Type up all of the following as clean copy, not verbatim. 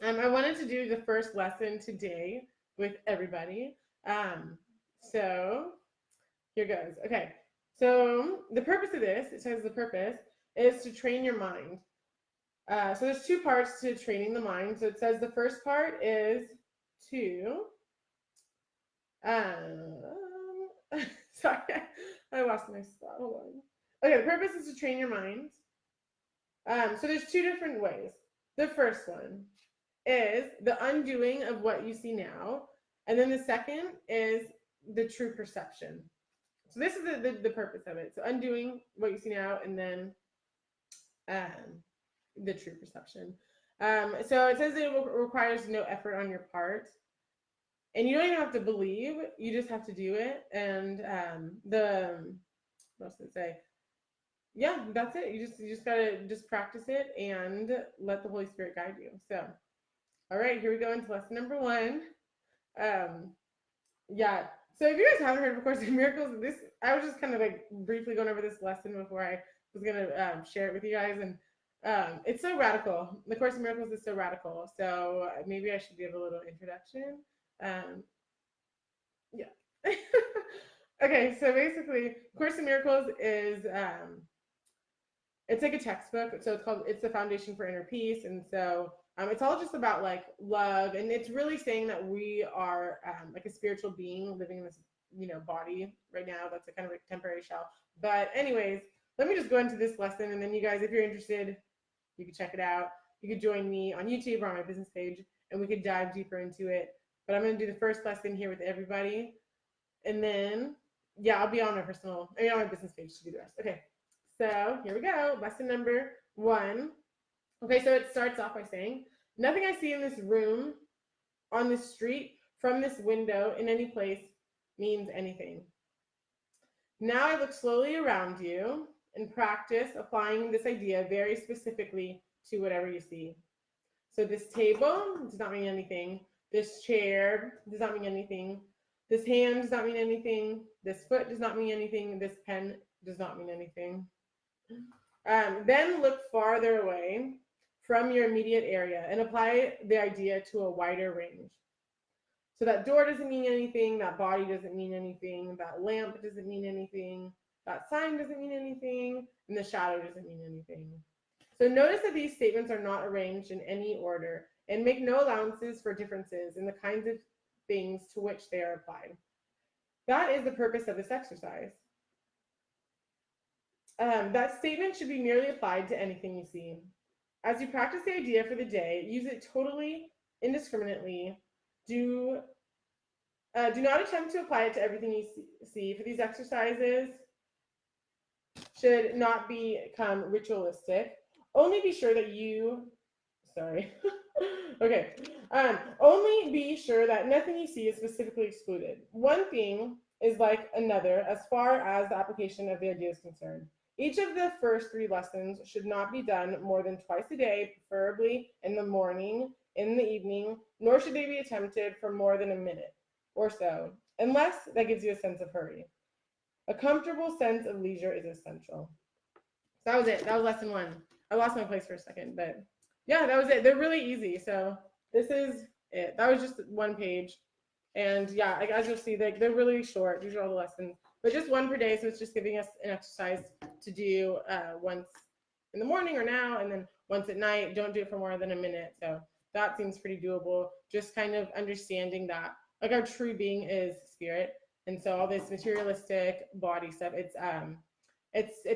I wanted to do the first lesson today with everybody. So here goes. Okay. So the purpose of this, it says the purpose is to train your mind. So there's two parts to training the mind. So it says the first part is to um sorry, I lost my spot. Hold on. Okay, the purpose is to train your mind. So there's two different ways. The first one is the undoing of what you see now, and then the second is the true perception. So this is the purpose of it. So undoing what you see now, and then um, the true perception. So it says it requires no effort on your part, and you don't even have to believe. You just have to do it. And what else did it say? Yeah, that's it. You just gotta just practice it and let the Holy Spirit guide you. So, all right, here we go into lesson number one. Um, yeah. So if you guys haven't heard of Course in Miracles, this I was just kind of like briefly going over this lesson before I was gonna share it with you guys, and it's so radical. The Course in Miracles is so radical. So maybe I should give a little introduction. Um, yeah. Okay, so basically, Course in Miracles is it's like a textbook. So it's the foundation for inner peace, and so it's all just about like love, and it's really saying that we are like a spiritual being living in this body right now. That's a kind of a temporary shell. But anyways, let me just go into this lesson, and then you guys, if you're interested, you can check it out. You could join me on YouTube or on my business page, and we could dive deeper into it. But I'm going to do the first lesson here with everybody, and then yeah, I'll be on on my business page to do the rest. Okay. So here we go. Lesson number one. Okay, so it starts off by saying, nothing I see in this room, on this street, from this window, in any place, means anything. Now I look slowly around you and practice applying this idea very specifically to whatever you see. So this table does not mean anything. This chair does not mean anything. This hand does not mean anything. This foot does not mean anything. This pen does not mean anything. Then look farther away from your immediate area and apply the idea to a wider range. So that door doesn't mean anything, that body doesn't mean anything, that lamp doesn't mean anything, that sign doesn't mean anything, and the shadow doesn't mean anything. So notice that these statements are not arranged in any order and make no allowances for differences in the kinds of things to which they are applied. That is the purpose of this exercise. That statement should be merely applied to anything you see. As you practice the idea for the day, use it totally indiscriminately. Do not attempt to apply it to everything you see, for these exercises should not become ritualistic. Only be sure that sorry. Okay. Only be sure that nothing you see is specifically excluded. One thing is like another as far as the application of the idea is concerned. Each of the first three lessons should not be done more than twice a day, preferably in the morning, in the evening, nor should they be attempted for more than a minute or so, unless that gives you a sense of hurry. A comfortable sense of leisure is essential. So that was it. That was lesson one. I lost my place for a second, but yeah, that was it. They're really easy. So this is it. That was just one page. And yeah, as you'll see, they're really short. These are all the lessons, but just one per day. So it's just giving us an exercise to do once in the morning or now, and then once at night. Don't do it for more than a minute. So that seems pretty doable. Just kind of understanding that like our true being is spirit, and so all this materialistic body stuff, it's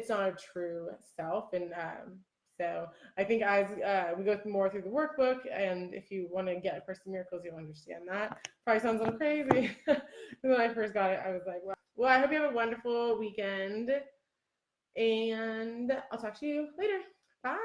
not a true self. And so I think as we go more through the workbook, and if you want to get A Course in Miracles, you'll understand that. Probably sounds a little crazy. When I first got it, I was like, wow. Well, I hope you have a wonderful weekend, and I'll talk to you later. Bye.